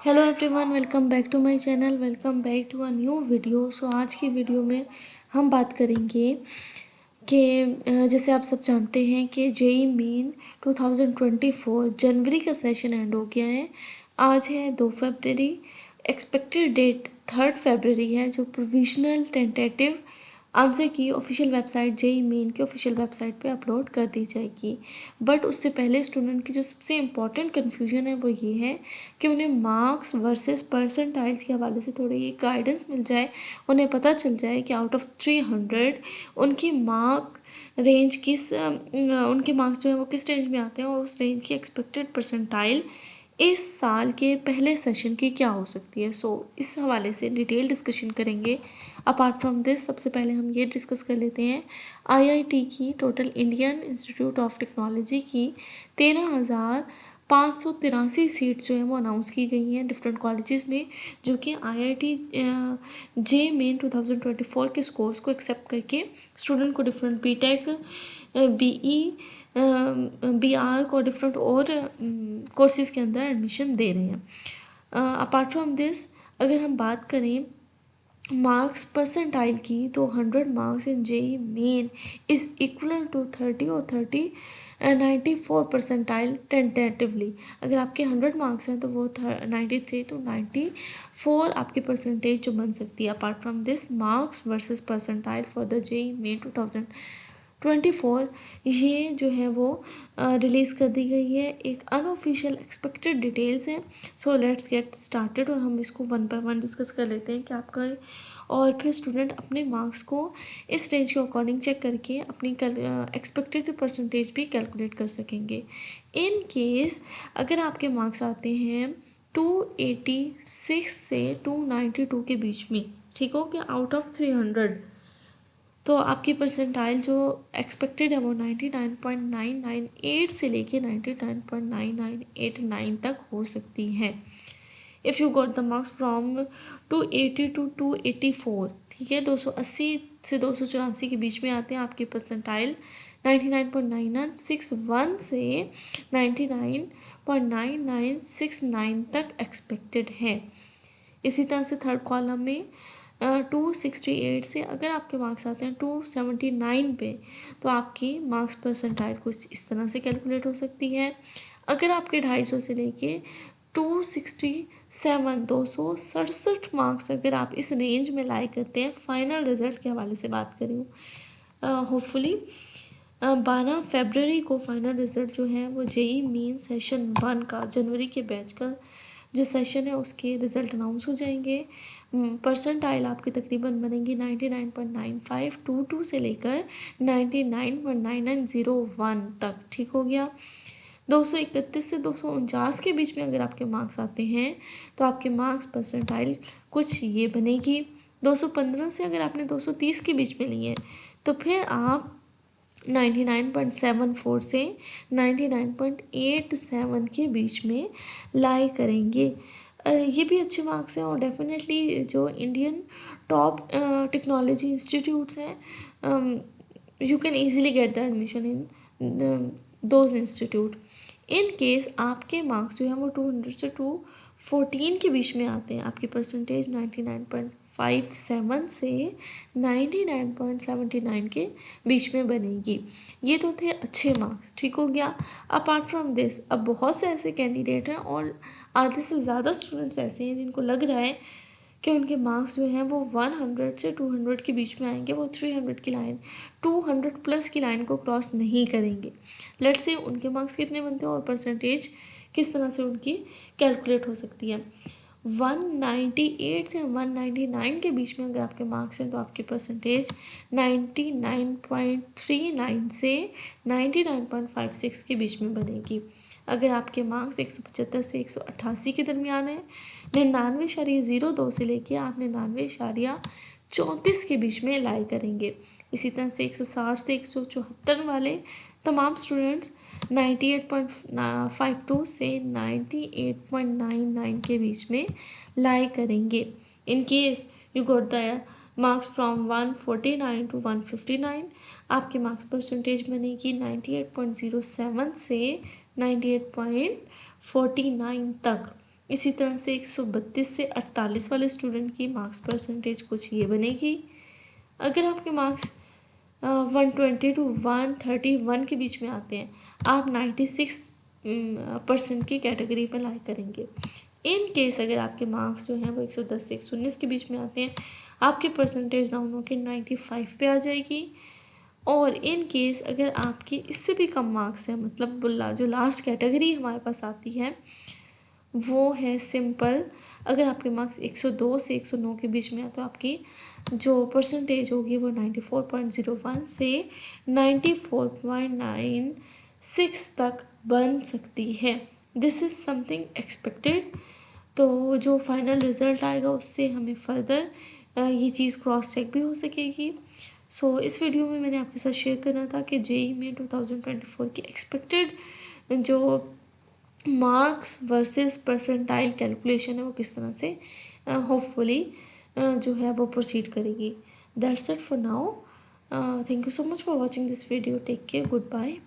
Hello everyone, welcome back to my channel. Welcome back to a new video. आज की video में हम बात करेंगे कि जैसे आप सब जानते हैं कि जेई मेन 2024 जनवरी का सेशन एंड हो गया है। आज है 2 फरवरी। एक्सपेक्टेड डेट 3 फरवरी है, जो प्रोविजनल टेंटेटिव आंसर की ऑफिशियल वेबसाइट जेई मेन की ऑफिशियल वेबसाइट पे अपलोड कर दी जाएगी। बट उससे पहले स्टूडेंट की जो सबसे इम्पॉर्टेंट कन्फ्यूजन है वो ये है कि उन्हें मार्क्स वर्सेस परसेंटाइल्स के हवाले से थोड़ी ये गाइडेंस मिल जाए, उन्हें पता चल जाए कि आउट ऑफ 300 उनकी मार्क रेंज उनके मार्क्स जो है वो किस रेंज में आते हैं और उस रेंज की एक्सपेक्टेड परसेंटाइल इस साल के पहले सेशन की क्या हो सकती है। इस हवाले से डिटेल डिस्कशन करेंगे। अपार्ट फ्रॉम दिस, सबसे पहले हम ये डिस्कस कर लेते हैं आईआईटी की total Indian institute of technology की 13,583 सीट जो है वो अनाउंस की गई हैं डिफरेंट कॉलेजेस में, जो कि आईआईटी जे मेन 2024 के स्कोर्स को एक्सेप्ट करके स्टूडेंट को डिफरेंट बीटेक, बीई, बीआर को डिफरेंट और कोर्सेज के अंदर एडमिशन दे रहे हैं। अपार्ट फ्रॉम दिस, अगर हम बात करें मार्क्स परसेंटाइल की, तो 100 marks in JEE main is equal to 30 और 94 परसेंटाइल टेंटेटिवली। अगर आपके 100 मार्क्स हैं तो वो 93 तो 94 आपकी परसेंटेज जो बन सकती है। Apart from this, marks versus percentile for the JEE main 2024 ये जो है वो रिलीज़ कर दी गई है। एक अनऑफिशियल एक्सपेक्टेड डिटेल्स हैं। सो लेट्स गेट स्टार्टेड और हम इसको वन बाय वन डिस्कस कर लेते हैं कि आपका और फिर स्टूडेंट अपने मार्क्स को इस रेंज के अकॉर्डिंग चेक करके अपनी एक्सपेक्टेड परसेंटेज भी कैलकुलेट कर सकेंगे। इन केस अगर आपके मार्क्स आते हैं 286 से 292 के बीच में, ठीक हो गया, आउट ऑफ 300, तो आपकी परसेंटाइल जो एक्सपेक्टेड है वो 99.998 से लेके 99.9989 तक हो सकती है। If you got the marks from 280 to 284, ठीक है, 280 से 284 के बीच में आते हैं आपकी परसेंटाइल 99.9961 से 99.9969 तक एक्सपेक्टेड है। इसी तरह से थर्ड कॉलम में 268 से अगर आपके मार्क्स आते हैं 279 पे, तो आपकी मार्क्स परसेंटाइल कुछ इस तरह से कैलकुलेट हो सकती है। अगर आपके 250 से लेके 267 267 मार्क्स अगर आप इस रेंज में लाई करते हैं, फाइनल रिजल्ट के हवाले से बात करूँ, होपफुली 12 फरवरी को फाइनल रिजल्ट जो है वो जेई मेन सेशन 1 का, जनवरी के बैच का जो सेशन है उसके रिज़ल्ट अनाउंस हो जाएंगे। परसेंटाइल आपकी तकरीबन बनेंगी 99.9522 से लेकर 99.9901 तक, ठीक हो गया। 231 से 249 के बीच में अगर आपके मार्क्स आते हैं तो आपके मार्क्स परसेंटाइल कुछ ये बनेगी। 215 से अगर आपने 230 के बीच में लिए तो फिर आप 99.74 से 99.87 के बीच में लाई करेंगे। ये भी अच्छे मार्क्स हैं और डेफिनेटली जो इंडियन टॉप टेक्नोलॉजी इंस्टीट्यूट्स हैं, you can easily get the admission in those institute. In case आपके मार्क्स जो हैं वो 200 से 214 के बीच में आते हैं, आपकी परसेंटेज 99.57 से 99.79 के बीच में बनेगी। ये तो थे अच्छे मार्क्स, ठीक हो गया। अपार्ट फ्रॉम दिस, अब बहुत से ऐसे कैंडिडेट हैं और आधे से ज़्यादा स्टूडेंट्स ऐसे हैं जिनको लग रहा है कि उनके मार्क्स जो हैं वो 100 से 200 के बीच में आएंगे, वो 300 की लाइन, 200 प्लस की लाइन को क्रॉस नहीं करेंगे। लेट्स से उनके मार्क्स कितने बनते हैं और परसेंटेज किस तरह से उनकी कैलकुलेट हो सकती है। 198 से 199 के बीच में अगर आपके मार्क्स हैं तो आपकी परसेंटेज 99.39 से 99.56 के बीच में बनेगी। अगर आपके मार्क्स 175 से 188 के दरमियान है, 99.02 से लेके आप 99.34 के बीच में लाई करेंगे। इसी तरह से 160 से 174 वाले तमाम स्टूडेंट्स 98.52 से 98.99 के बीच में लाई करेंगे। In case you got the marks from 149 to 159, आपके मार्क्स परसेंटेज बनेगी 98.07 से 98.49 तक। इसी तरह से 132 से 48 वाले स्टूडेंट की मार्क्स परसेंटेज कुछ ये बनेगी। अगर आपके मार्क्स 120 टू 131 के बीच में आते हैं, आप 96% की कैटेगरी में लाइक करेंगे। इन केस अगर आपके मार्क्स जो हैं वो 110 से 119 के बीच में आते हैं, आपकी परसेंटेज डाउन होकर 95 पे आ जाएगी। और इन केस अगर आपकी इससे भी कम मार्क्स हैं, मतलब जो लास्ट कैटेगरी हमारे पास आती है वो है सिंपल। अगर आपके मार्क्स 102 से 109 के बीच में है तो आपकी जो परसेंटेज होगी वो 94.01 से 94.96 तक बन सकती है। This is something expected. तो जो फाइनल रिज़ल्ट आएगा उससे हमें फर्दर ये चीज़ क्रॉस चेक भी हो सकेगी। सो इस वीडियो में मैंने आपके साथ शेयर करना था कि जेईई में 2024 की एक्सपेक्टेड जो मार्क्स वर्सेस परसेंटाइल कैलकुलेशन है वो किस तरह से होपफुली जो है वो प्रोसीड करेगी। That's it for now. Thank you so much for watching this video. Take care, good bye.